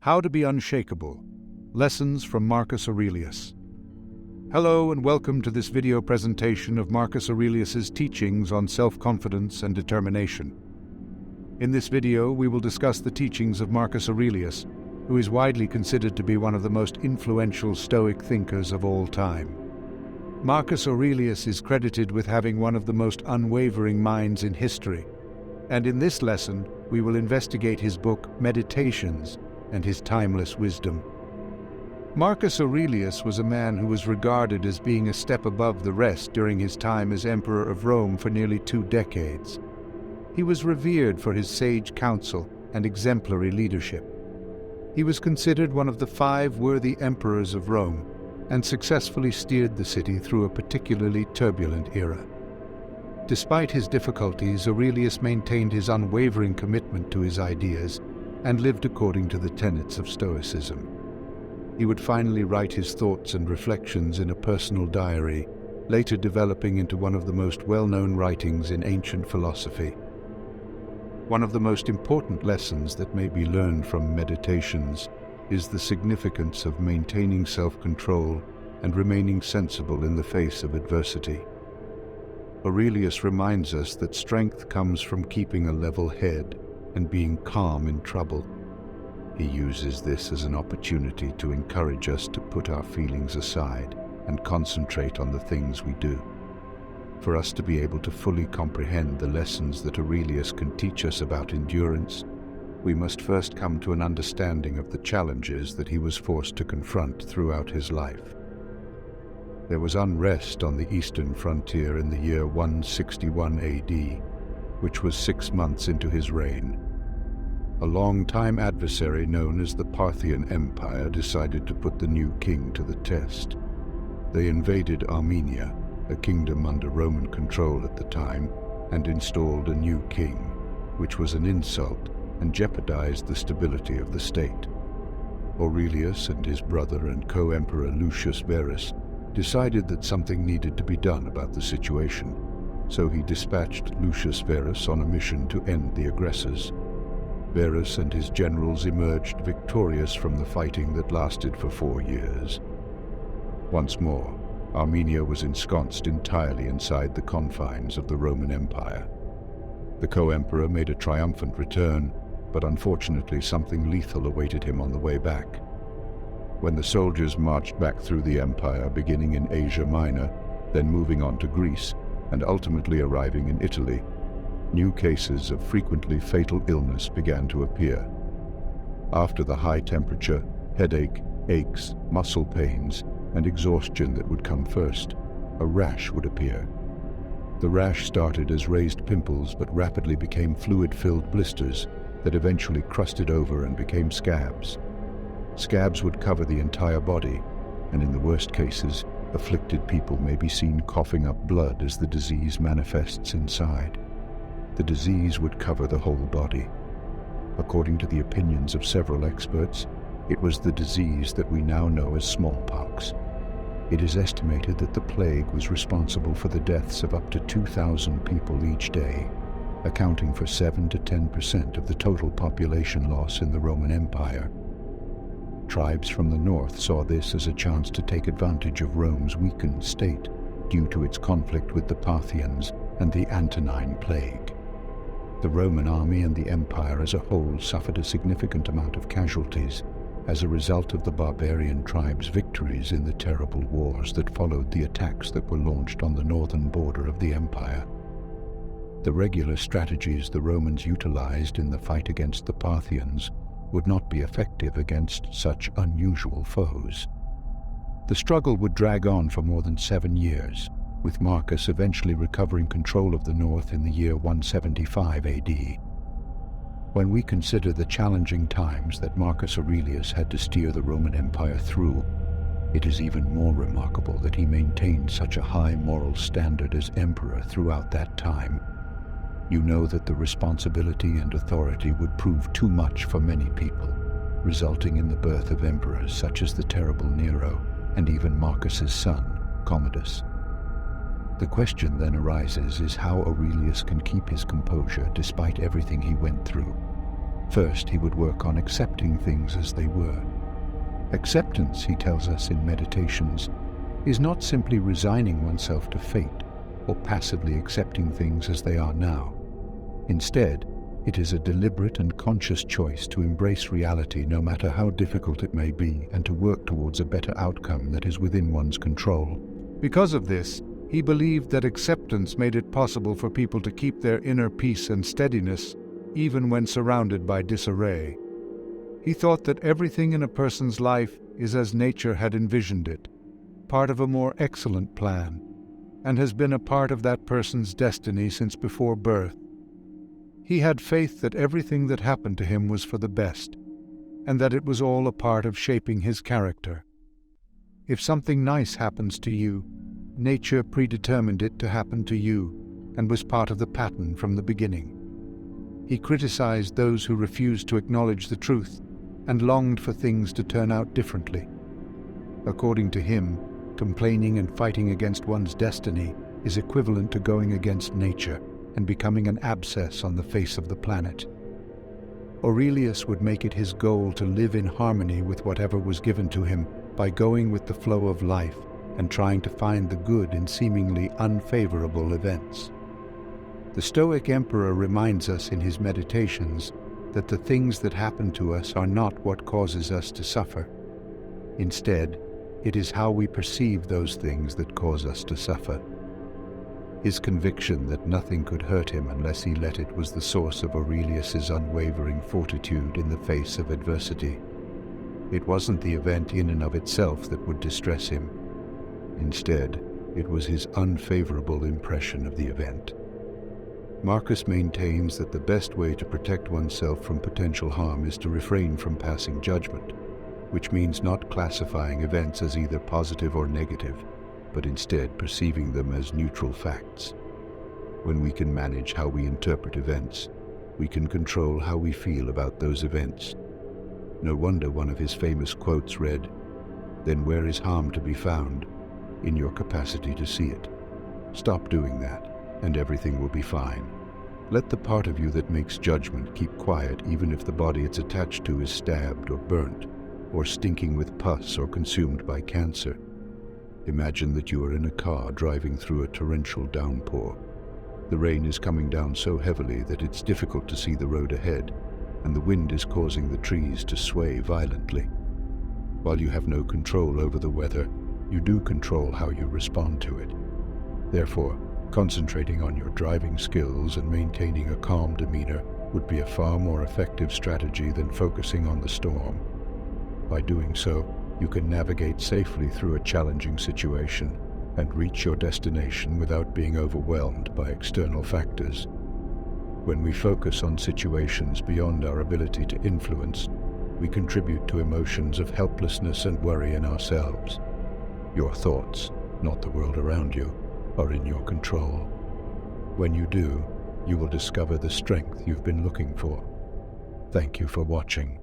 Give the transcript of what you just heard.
How to be Unshakable. Lessons from Marcus Aurelius. Hello and welcome to this video presentation of Marcus Aurelius's teachings on self-confidence and determination. In this video, we will discuss the teachings of Marcus Aurelius, who is widely considered to be one of the most influential Stoic thinkers of all time. Marcus Aurelius is credited with having one of the most unwavering minds in history, and in this lesson, we will investigate his book, Meditations, and his timeless wisdom. Marcus Aurelius was a man who was regarded as being a step above the rest during his time as Emperor of Rome for nearly 2 decades. He was revered for his sage counsel and exemplary leadership. He was considered one of the 5 worthy emperors of Rome and successfully steered the city through a particularly turbulent era. Despite his difficulties, Aurelius maintained his unwavering commitment to his ideas and lived according to the tenets of Stoicism. He would finally write his thoughts and reflections in a personal diary, later developing into one of the most well-known writings in ancient philosophy. One of the most important lessons that may be learned from Meditations is the significance of maintaining self-control and remaining sensible in the face of adversity. Aurelius reminds us that strength comes from keeping a level head and being calm in trouble. He uses this as an opportunity to encourage us to put our feelings aside and concentrate on the things we do. For us to be able to fully comprehend the lessons that Aurelius can teach us about endurance, we must first come to an understanding of the challenges that he was forced to confront throughout his life. There was unrest on the eastern frontier in the year 161 AD, which was 6 months into his reign. A long-time adversary known as the Parthian Empire decided to put the new king to the test. They invaded Armenia, a kingdom under Roman control at the time, and installed a new king, which was an insult and jeopardized the stability of the state. Aurelius and his brother and co-emperor Lucius Verus decided that something needed to be done about the situation, so he dispatched Lucius Verus on a mission to end the aggressors. Verus and his generals emerged victorious from the fighting that lasted for 4 years. Once more, Armenia was ensconced entirely inside the confines of the Roman Empire. The co-emperor made a triumphant return, but unfortunately something lethal awaited him on the way back. When the soldiers marched back through the empire, beginning in Asia Minor, then moving on to Greece, and ultimately arriving in Italy, new cases of frequently fatal illness began to appear. After the high temperature, headache, aches, muscle pains, and exhaustion that would come first, a rash would appear. The rash started as raised pimples but rapidly became fluid-filled blisters that eventually crusted over and became scabs. Scabs would cover the entire body, and in the worst cases, afflicted people may be seen coughing up blood as the disease manifests inside. The disease would cover the whole body. According to the opinions of several experts, it was the disease that we now know as smallpox. It is estimated that the plague was responsible for the deaths of up to 2,000 people each day, accounting for 7 to 10% of the total population loss in the Roman Empire. Tribes from the north saw this as a chance to take advantage of Rome's weakened state due to its conflict with the Parthians and the Antonine Plague. The Roman army and the empire as a whole suffered a significant amount of casualties as a result of the barbarian tribes' victories in the terrible wars that followed the attacks that were launched on the northern border of the empire. The regular strategies the Romans utilized in the fight against the Parthians would not be effective against such unusual foes. The struggle would drag on for more than 7 years, with Marcus eventually recovering control of the north in the year 175 AD. When we consider the challenging times that Marcus Aurelius had to steer the Roman Empire through, it is even more remarkable that he maintained such a high moral standard as emperor throughout that time. You know that the responsibility and authority would prove too much for many people, resulting in the birth of emperors such as the terrible Nero and even Marcus's son, Commodus. The question then arises is how Aurelius can keep his composure despite everything he went through. First, he would work on accepting things as they were. Acceptance, he tells us in Meditations, is not simply resigning oneself to fate or passively accepting things as they are now. Instead, it is a deliberate and conscious choice to embrace reality no matter how difficult it may be and to work towards a better outcome that is within one's control. Because of this, he believed that acceptance made it possible for people to keep their inner peace and steadiness even when surrounded by disarray. He thought that everything in a person's life is as nature had envisioned it, part of a more excellent plan, and has been a part of that person's destiny since before birth. He had faith that everything that happened to him was for the best, and that it was all a part of shaping his character. If something nice happens to you, nature predetermined it to happen to you, and was part of the pattern from the beginning. He criticized those who refused to acknowledge the truth and longed for things to turn out differently. According to him, complaining and fighting against one's destiny is equivalent to going against nature and becoming an abscess on the face of the planet. Aurelius would make it his goal to live in harmony with whatever was given to him by going with the flow of life and trying to find the good in seemingly unfavorable events. The Stoic emperor reminds us in his Meditations that the things that happen to us are not what causes us to suffer. Instead, it is how we perceive those things that cause us to suffer. His conviction that nothing could hurt him unless he let it was the source of Aurelius's unwavering fortitude in the face of adversity. It wasn't the event in and of itself that would distress him. Instead, it was his unfavorable impression of the event. Marcus maintains that the best way to protect oneself from potential harm is to refrain from passing judgment, which means not classifying events as either positive or negative, but instead perceiving them as neutral facts. When we can manage how we interpret events, we can control how we feel about those events. No wonder one of his famous quotes read, "Then where is harm to be found? In your capacity to see it. Stop doing that, and everything will be fine. Let the part of you that makes judgment keep quiet even if the body it's attached to is stabbed or burnt, or stinking with pus or consumed by cancer. Imagine that you are in a car driving through a torrential downpour. The rain is coming down so heavily that it's difficult to see the road ahead, and the wind is causing the trees to sway violently. While you have no control over the weather, you do control how you respond to it. Therefore, concentrating on your driving skills and maintaining a calm demeanor would be a far more effective strategy than focusing on the storm. By doing so, you can navigate safely through a challenging situation and reach your destination without being overwhelmed by external factors. When we focus on situations beyond our ability to influence, we contribute to emotions of helplessness and worry in ourselves. Your thoughts, not the world around you, are in your control. When you do, you will discover the strength you've been looking for. Thank you for watching.